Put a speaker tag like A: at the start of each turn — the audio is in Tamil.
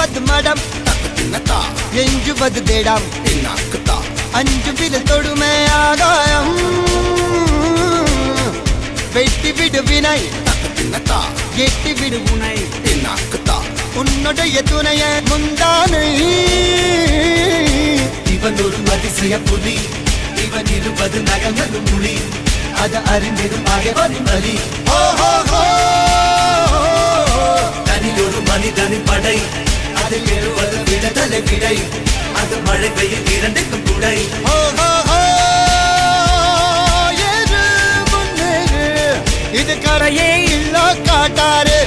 A: மிஞ்சுவது மடம் எஞ்சுவது தேடம் அஞ்சு வித தொடுமை ஆகாயம் வெட்டி விடு வினை எட்டி விடு உனை உன்னுடைய துணைய முந்தானை
B: இவன் ஒரு அதிசய புலி இவன் இருபது நகங்களும் புலி அது அறிந்திடும் ஆகவனின் வலி தனில் ஒரு மனிதனின் படை அதில் எழுவது விடுதலை விடை அது மழை பெய்யும் இரண்டுக்கும் துடை
A: இது கரையே இல்ல காட்டாரு